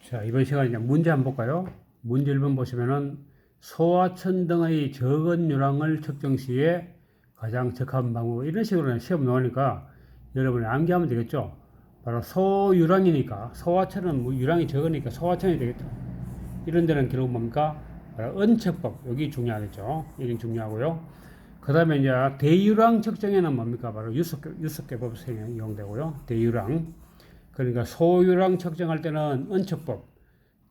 자, 이번 시간에 이제 문제 한번 볼까요? 문제 1번 보시면은 소하천 등의 적은 유랑을 측정 시에 가장 적합한 방법, 이런 식으로 시험 나오니까 여러분이 암기하면 되겠죠? 바로 소유랑이니까, 소하천은 뭐 유랑이 적으니까 소하천이 되겠죠. 이런 데는 결국 뭡니까? 바로 은척법, 여기 중요하겠죠. 이게 중요하고요. 그 다음에 이제 대유랑 측정에는 뭡니까? 바로 유습계법 생이 이용되고요. 대유랑. 그러니까 소유랑 측정할 때는 은척법,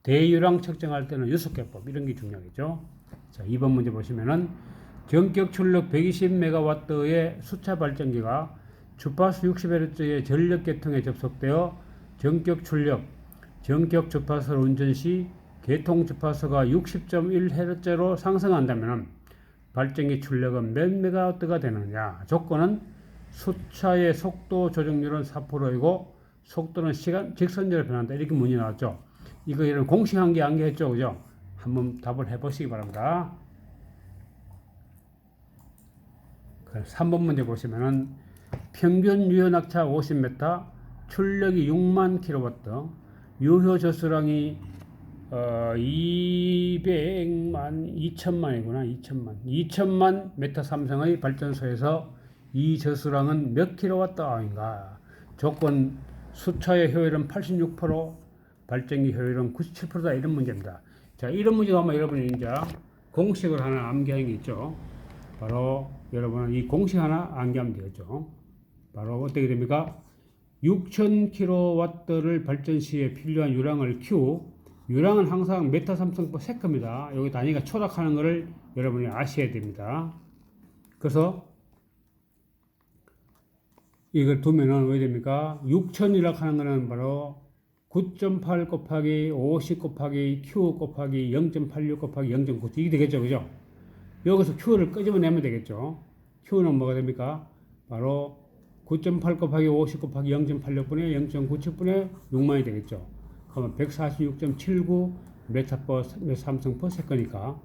대유랑 측정할 때는 유습계법, 이런 게 중요하겠죠. 자, 2번 문제 보시면은 전격 출력 120MW의 수차 발전기가 주파수 60Hz의 전력 계통에 접속되어 전격 출력, 전격 주파수를 운전 시 계통 주파수가 60.1Hz로 상승한다면 발전기 출력은 몇 메가와트가 되느냐. 조건은 수차의 속도 조정률은 4%이고 속도는 직선제로 변한다. 이렇게 문제 나왔죠. 이거 이런 공식 한 개 암기했죠, 그죠? 한번 답을 해보시기 바랍니다. 3번 문제 보시면은 평균 유효 낙차 50m, 출력이 6만 kW, 유효 저수량이 200만, 2천만이구나, 2천만 메타 삼성의 발전소에서 이 저수량은 몇 kWh인가? 조건 수차의 효율은 86%, 발전기 효율은 97%다. 이런 문제입니다. 자, 이런 문제가 아마 여러분이 이제 공식을 하나 암기하는 게 있죠. 바로 여러분은 이 공식 하나 암기하면 되겠죠. 바로 어떻게 됩니까? 6000kW를 발전 시에 필요한 유량을 Q, 유량은 항상 메타 삼성포 세크입니다. 여기 단위가 초락하는 것을 여러분이 아셔야 됩니다. 그래서 이걸 두면은 왜 됩니까? 6000이라고 하는 거는 바로 9.8 곱하기 50 곱하기 Q 곱하기 0.86 곱하기 0.97 이게 되겠죠, 그죠? 여기서 Q를 끄집어내면 되겠죠. Q는 뭐가 됩니까? 바로 9.8 곱하기 50 곱하기 0.86분의 0.97분의 6만이 되겠죠. 그러면 146.79 메타삼성 세컨이니까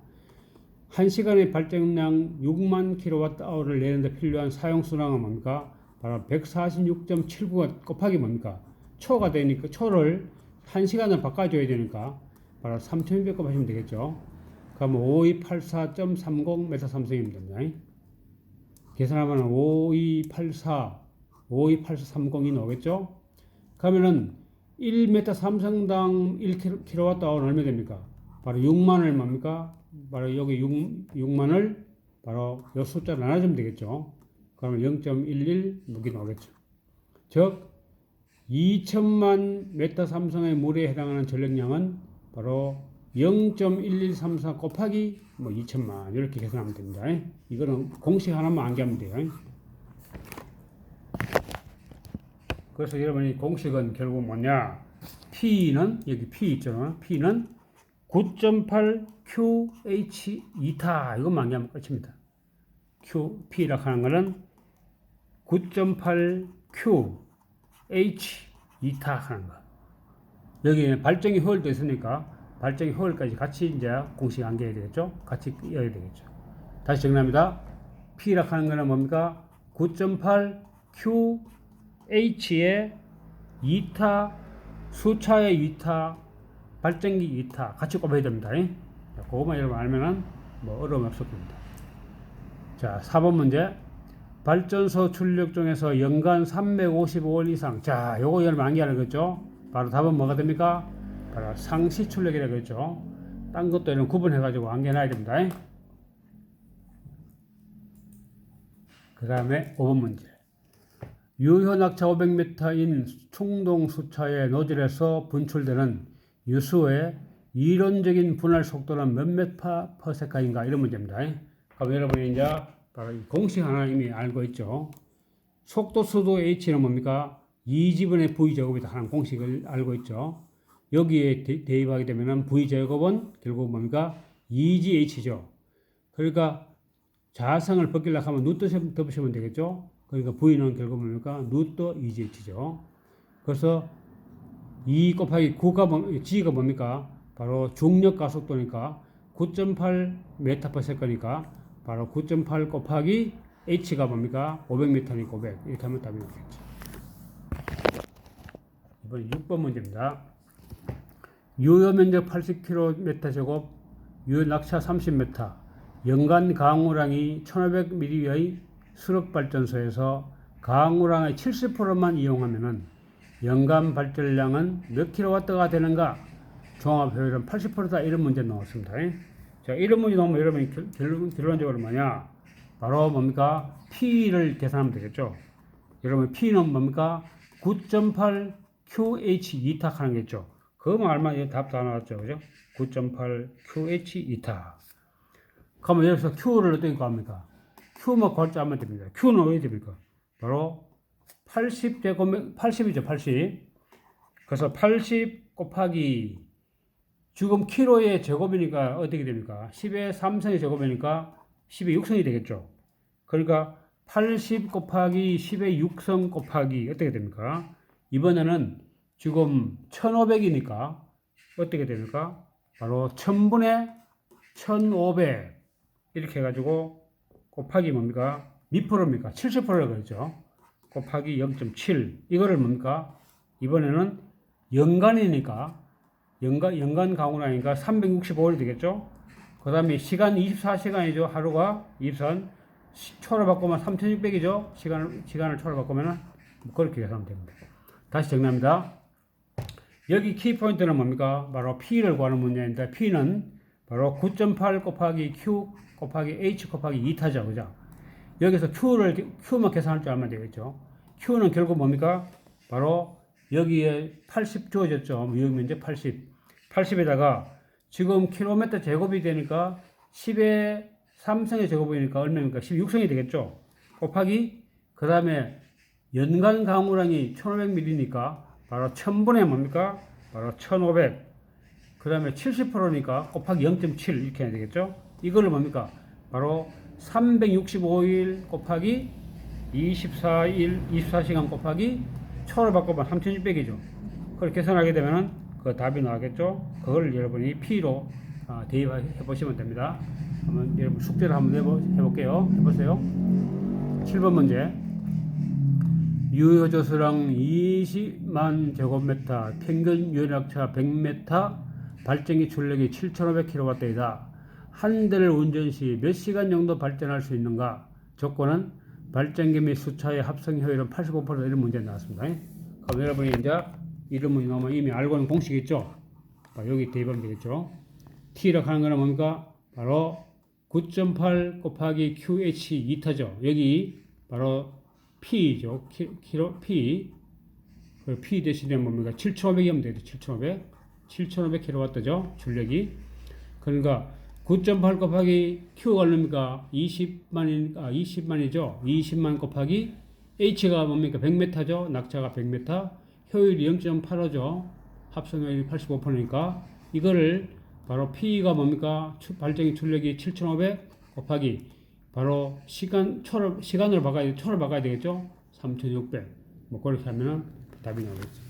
1시간의 발전량 6만 kWh를 내는데 필요한 사용수량은 뭡니까? 바로 146.79가 곱하기 뭡니까? 초가 되니까 초를 1시간을 바꿔줘야 되니까 바로 3200 곱하시면 되겠죠. 그러면 5284.30 메타삼성이면 됩니다. 계산하면 528430이 나오겠죠? 그러면은 1m 삼성당 1kWh는 얼마 됩니까? 바로 6만을 뭡니까? 바로 여기 6만을 바로 이 숫자로 나눠주면 되겠죠? 그러면 0.11 무기 나오겠죠. 즉 2천만 메타 삼성의 물에 해당하는 전력량은 바로 0.1134 곱하기 2천만 이렇게 계산하면 됩니다. 이거는 공식 하나만 암기하면 돼요. 그래서 여러분이 공식은 결국 뭐냐? P는 여기 P 있잖아. P는 9.8 QH 2타 이것만 암기하면 끝입니다. P라고 하는 거는 9.8 QH 2타 하는 거. 여기 발전기 효율도 있으니까 발전기 효율까지 같이 이제 공식 암기해야 되겠죠? 같이 이어야 되겠죠. 다시 정리합니다. P라고 하는 거는 뭡니까? 9.8 QH의 2타, 수차의 2타, 발전기 2타 같이 곱해야 됩니다. 자, 그것만 여러분 알면은 어려움 없을 겁니다. 자, 4번 문제. 발전소 출력 중에서 연간 355월 이상. 자, 요거 여러분 암기하는 거죠? 바로 답은 뭐가 됩니까? 바로 상시 출력이라고 했죠. 딴 것도 이런 구분해가지고 암기해놔야 됩니다. 그 다음에 5번 문제. 유효 낙차 500m인 충동 수차의 노즐에서 분출되는 유수의 이론적인 분할 속도는 몇 메타 퍼 세컨인가? 이런 문제입니다. 그럼 여러분이 이제 바로 공식 하나 이미 알고 있죠. 속도 수도 H는 뭡니까? 2지분의 V 제곱이다 하는 공식을 알고 있죠. 여기에 대입하게 되면은 V 제곱은 결국 뭡니까? 2GH죠. 그러니까 자성을 벗기려고 하면 루트 덮으시면 되겠죠. 그러니까 V는 결국 뭡니까? 루트 2GH죠. 그래서 2 곱하기 9가 G가 뭡니까? 바로 중력 가속도니까 9.8 메타 퍼 세컨이니까 바로 9.8 곱하기 H가 뭡니까? 500m니까 500 이렇게 하면 답이 나오겠죠. 이번 6번 문제입니다. 유효 면적 80km 제곱, 유효 낙차 30m, 연간 강우량이 1500mW의 수력발전소에서 강우량의 70%만 이용하면은 연간 발전량은 몇 킬로와트가 되는가? 종합 효율은 80%다. 이런 문제 나왔습니다. 자, 이런 문제 나오면 여러분이 결론적으로 뭐냐? 바로 뭡니까? P를 계산하면 되겠죠. 여러분 P는 뭡니까? 9.8 QH2타 하는 거겠죠. 그거만 알면 답 다 나왔죠. 그죠? 9.8 QH2타. 그러면 여기서 Q를 어떻게 구합니까? Q만 구할 줄 알면 됩니다. Q는 어디 됩니까? 바로 80이죠. 80. 그래서 80 곱하기 지금 키로의 제곱이니까 어떻게 됩니까? 10의 3승의 제곱이니까 10의 6승이 되겠죠. 그러니까 80 곱하기 10의 6승 곱하기 어떻게 됩니까? 이번에는 지금 1500이니까 어떻게 됩니까? 바로 1000분의 1500 이렇게 해가지고 곱하기 뭡니까? 몇 프로입니까? 70%라고 그랬죠. 곱하기 0.7 이거를 뭡니까? 이번에는 연간이니까 연간 강우량이니까 365일 되겠죠. 그 다음에 시간 24시간이죠. 하루가 24시간 초로 바꾸면 3600이죠. 시간을 초로 바꾸면 그렇게 계산하면 됩니다. 다시 정리합니다. 여기 키포인트는 뭡니까? 바로 P를 구하는 문제인데 P는 바로 9.8 곱하기 Q 곱하기 H 곱하기 2타죠. 그죠? 여기서 Q만 계산할 줄 알면 되겠죠. Q는 결국 뭡니까? 바로 여기에 80 주어졌죠. 유효면적 80. 80에다가 지금 킬로미터 제곱이 되니까 10의 3승의 제곱이니까 얼마입니까? 16승이 되겠죠. 곱하기 그 다음에 연간 강우량이 1500ml니까 바로 1000분의 뭡니까? 바로 1500. 그 다음에 70%니까 곱하기 0.7 이렇게 해야 되겠죠. 이거를 뭡니까? 바로 365일 곱하기 24시간 곱하기 초를 바꾸면 3600이죠. 그걸 계산하게 되면은 그 답이 나오겠죠. 그걸 여러분이 P로 대입해 보시면 됩니다. 한번 여러분 숙제를 한번 해볼게요. 해보세요. 7번 문제. 유효조수량 20만 제곱미터, 평균 유효낙차 100m, 발전기 출력이 7500kW이다. 한 대를 운전 시 몇 시간 정도 발전할 수 있는가? 조건은 발전기 및 수차의 합성 효율은 85% 이런 문제 나왔습니다. 그럼 여러분이 이제 이런 문제 나오면 이미 알고 있는 공식이 있죠? 여기 대입하면 되겠죠? T라고 하는 거는 뭡니까? 바로 9.8 곱하기 QH 2타죠. 여기 바로 P죠. P. P 대신에 뭡니까? 7,500이면 되죠. 7,500. 7,500kW죠. 출력이. 그러니까 9.8 곱하기 Q가 얼마입니까? 20만이죠. 20만 곱하기 H가 뭡니까? 100m죠. 낙차가 100m. 효율이 0.85죠. 합성효율이 85%니까 이거를 바로 P가 뭡니까? 발전기 출력이 7,500 곱하기 바로 시간으로 바꿔야 되겠죠? 3,600. 뭐 그렇게 하면은 답이 나오겠죠.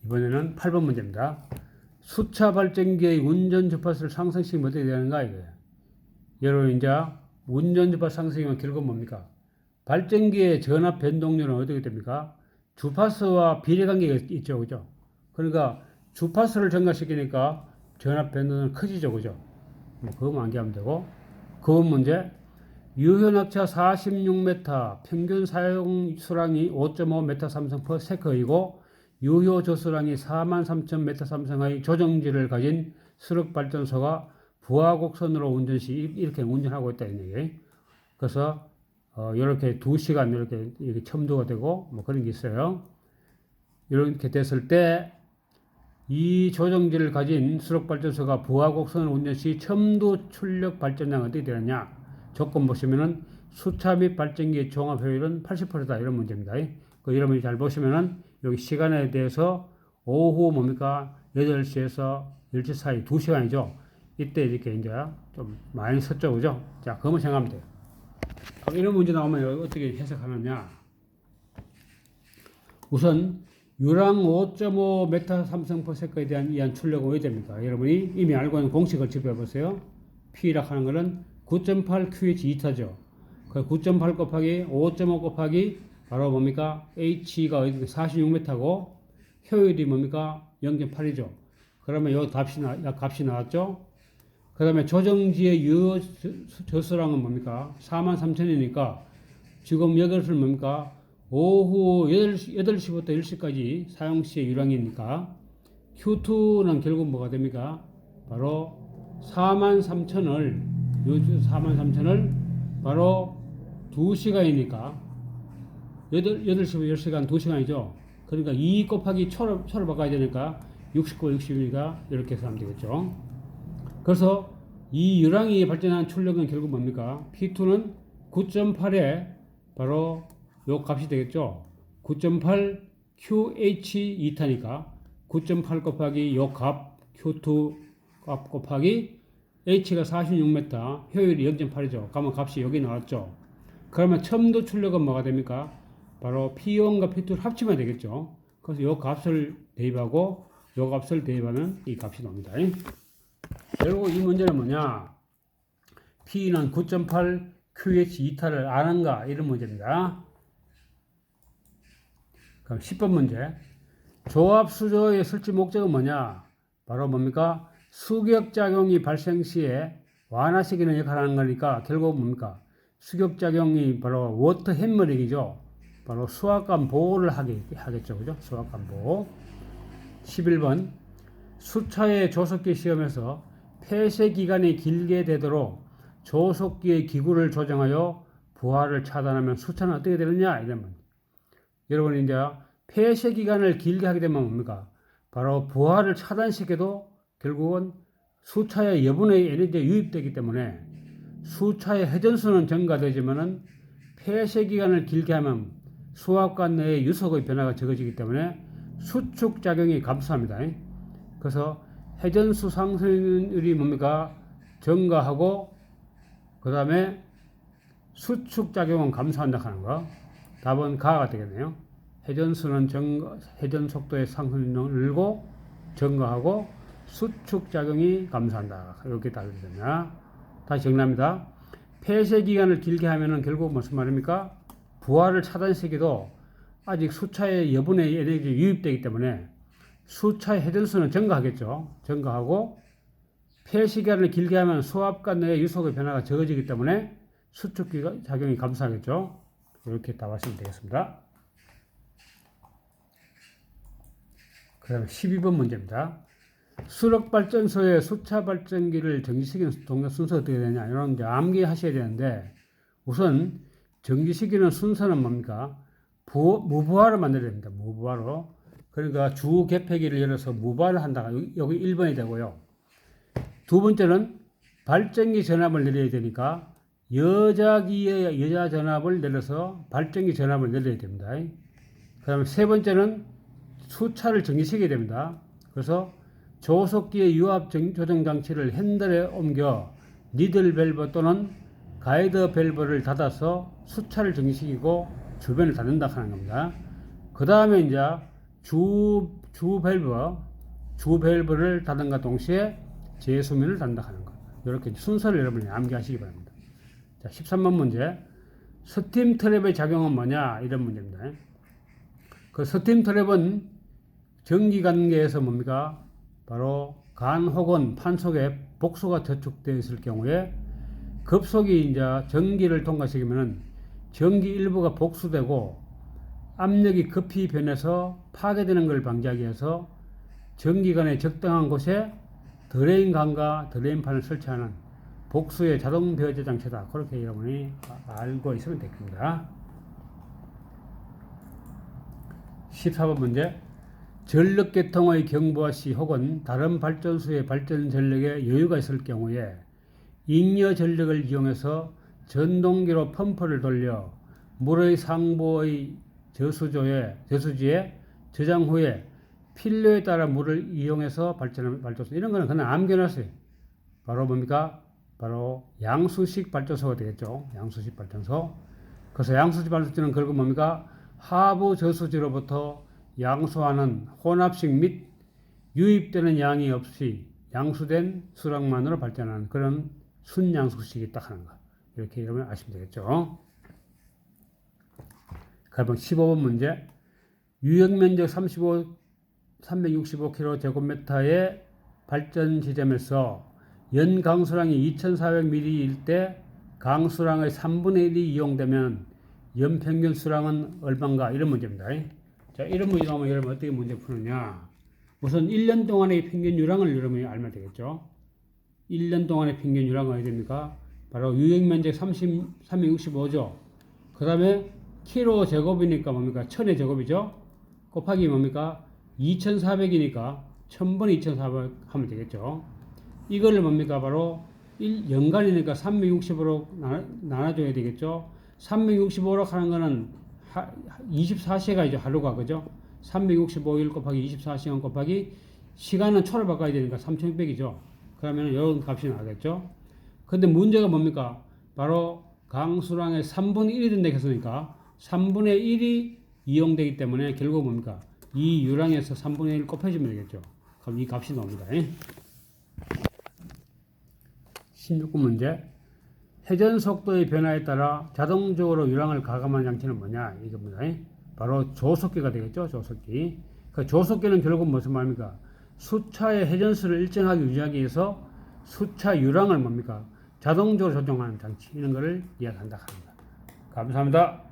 이번에는 8번 문제입니다. 수차 발전기의 운전 주파수를 상승시키면 어떻게 되는가 이거예요. 여러분 이제 운전 주파수 상승이면 결국 뭡니까? 발전기의 전압 변동률은 어떻게 됩니까? 주파수와 비례관계가 있죠. 그죠? 그러니까 주파수를 증가시키니까 전압 변동은 커지죠. 그죠? 그거만 암기하면 되고. 그번 문제. 유효 낙차 46m, 평균 사용 수량이 5.5m3/s이고 유효 조수량이 43,000m3의 조정지를 가진 수력발전소가 부하곡선으로 운전 시 이렇게 운전하고 있다. 그래서 이렇게 2시간 이렇게 첨도가 되고 뭐 그런 게 있어요. 이렇게 됐을 때 이 조정지를 가진 수력발전소가 부하곡선을 운전 시 첨도 출력 발전량은 어떻게 되느냐? 조건 보시면은 수차 및 발전기의 종합 효율은 80%다. 이런 문제입니다. 그 여러분이 잘 보시면은 여기 시간에 대해서 오후 뭡니까? 8시에서 10시 사이 2시간이죠. 이때 이렇게 이제 좀 많이 썼죠. 그죠? 자, 그것만 생각하면 돼요. 이런 문제 나오면 어떻게 해석하느냐? 우선 유랑 5.5m3/s에 대한 이한 출력은 왜 됩니까? 여러분이 이미 알고 있는 공식을 집어해 보세요. P라고 하는 것은 9.8 QH2타죠. 그 9.8 곱하기 5.5 곱하기 바로 뭡니까? H가 46m고 효율이 뭡니까? 0.8이죠. 그러면 요 값이 나왔죠? 그 다음에 조정지의 유효 저수량은 뭡니까? 43,000이니까 지금 이것을 뭡니까? 오후 8시부터 10시까지 사용시의 유량이니까 Q2는 결국 뭐가 됩니까? 바로 43,000을 요주 43,000을 바로 2시간이니까 8시부터 10시간 2시간이죠. 그러니까 2 곱하기 초를 바꿔야 되니까 69, 60이니까 이렇게 해서 하면 되겠죠. 그래서 이 유랑이 발전한 출력은 결국 뭡니까? P2는 9.8에 바로 요 값이 되겠죠. 9.8 QH 2타니까 9.8 곱하기 요 값 Q2 값 곱하기 H가 46m 효율이 0.8이죠. 그러면 값이 여기 나왔죠. 그러면 첨도 출력은 뭐가 됩니까? 바로 P1과 P2를 합치면 되겠죠. 그래서 요 값을 대입하고 요 값을 대입하면 이 값이 나옵니다. 결국 이 문제는 뭐냐? P는 9.8 QH 2타를 아는가? 이런 문제입니다. 그럼 10번 문제. 조합수조의 설치 목적은 뭐냐? 바로 뭡니까? 수격작용이 발생 시에 완화시키는 역할을 하는 거니까 결국 뭡니까? 수격작용이 바로 워터 햄머링이죠. 바로 수압감 보호를 하겠죠. 그죠? 수압감 보호. 11번. 수차의 조속기 시험에서 폐쇄 기간이 길게 되도록 조속기의 기구를 조정하여 부하를 차단하면 수차는 어떻게 되느냐? 이러면. 여러분, 이제 폐쇄 기간을 길게 하게 되면 뭡니까? 바로 부하를 차단시켜도 결국은 수차의 여분의 에너지가 유입되기 때문에 수차의 회전수는 증가되지만은 폐쇄 기간을 길게 하면 수압관 내의 유속의 변화가 적어지기 때문에 수축 작용이 감소합니다. 그래서 회전수 상승률이 뭡니까? 증가하고 그 다음에 수축 작용은 감소한다 하는 거. 답은 가가 되겠네요. 회전수는 회전 속도의 상승률은 늘고 증가하고 수축 작용이 감소한다. 이렇게 답이 되냐? 다시 정리합니다. 폐쇄 기간을 길게 하면은 결국 무슨 말입니까? 부하를 차단시켜도 아직 수차의 여분의 에너지가 유입되기 때문에 수차의 회전수는 증가하겠죠. 증가하고 폐쇄 기간을 길게 하면 수압관 내의 유속의 변화가 적어지기 때문에 수축 작용이 감소하겠죠. 이렇게 답하시면 되겠습니다. 그 다음에 12번 문제입니다. 수력발전소의 수차 발전기를 정지시키는 동작 순서 어떻게 되냐. 이런 이제 암기하셔야 되는데 우선 정지시키는 순서는 뭡니까? 무부하로 만들어야 됩니다. 무부하로. 그러니까 주 개폐기를 열어서 무부하를 한다가 여기 1번이 되고요. 두 번째는 발전기 전압을 내려야 되니까 여자기의 여자 전압을 내려서 발전기 전압을 내려야 됩니다. 그 다음에 세 번째는 수차를 정지시켜야 됩니다. 그래서 조속기의 유압 조정 장치를 핸들에 옮겨 니들 밸브 또는 가이드 밸브를 닫아서 수차를 정지시키고 주변을 닫는다 하는 겁니다. 그 다음에 이제 주 밸브를 닫은과 동시에 제수면을 닫는다 하는 것. 이렇게 순서를 여러분이 암기하시기 바랍니다. 자, 13번 문제. 스팀 트랩의 작용은 뭐냐? 이런 문제입니다. 그 스팀 트랩은 전기 관계에서 뭡니까? 바로 간 혹은 판 속에 복수가 저축되어 있을 경우에 급속이 이제 전기를 통과시키면은 전기 일부가 복수되고 압력이 급히 변해서 파괴되는 걸 방지하기 위해서 전기관의 적당한 곳에 드레인관과 드레인판을 설치하는 복수의 자동 배제 장치다. 그렇게 여러분이 알고 있으면 되겠습니다. 14번 문제. 전력계통의 경부하 시 혹은 다른 발전소의 발전 전력에 여유가 있을 경우에 잉여 전력을 이용해서 전동기로 펌프를 돌려 물의 상부의 저수지에 저장 후에 필요에 따라 물을 이용해서 발전하는 발전소. 이런 거는 그냥 암기해놨어요. 바로 뭡니까? 바로 양수식 발전소가 되겠죠. 양수식 발전소. 그래서 양수식 발전소는 결국 뭡니까? 하부 저수지로부터 양수하는 혼합식 및 유입되는 양이 없이 양수된 수량만으로 발전하는 그런 순양수식이 딱 하는 거. 이렇게 여러분 아시면 되겠죠. 그러면 15번 문제. 유역면적 365km/제곱미터의 발전 지점에서 연 강수량이 2400ml일 때 강수량의 3분의 1이 이용되면 연평균 수량은 얼마인가? 이런 문제입니다. 자, 이런 문제 나오면 여러분 어떻게 문제 푸느냐? 우선 1년 동안의 평균 유량을 여러분이 알면 되겠죠. 1년 동안의 평균 유량은 어디 됩니까? 바로 유역면적 365죠. 그 다음에 키로 제곱이니까 뭡니까? 1000의 제곱이죠. 곱하기 뭡니까? 2400이니까 1000분의 2400 하면 되겠죠. 이거를 뭡니까? 바로 연간이니까 365로 나눠줘야 되겠죠. 365로 하는 거는 24시간이죠. 하루가. 그죠? 365일 곱하기 24시간 곱하기 시간은 초를 바꿔야 되니까 3600이죠. 그러면 이런 값이 나겠죠. 근데 문제가 뭡니까? 바로 강수량의 3분의 1이 된다 했으니까 3분의 1이 이용되기 때문에 결국 뭡니까? 이 유량에서 3분의 1 곱해주면 되겠죠. 그럼 이 값이 나옵니다. 16번 문제. 회전 속도의 변화에 따라 자동적으로 유량을 가감하는 장치는 뭐냐? 이겁니다. 바로 조속기가 되겠죠. 조속기. 그 조속기는 결국 무슨 말입니까? 수차의 회전수를 일정하게 유지하기 위해서 수차 유량을 뭡니까? 자동적으로 조정하는 장치. 이런 거를 이야기한다 합니다. 감사합니다.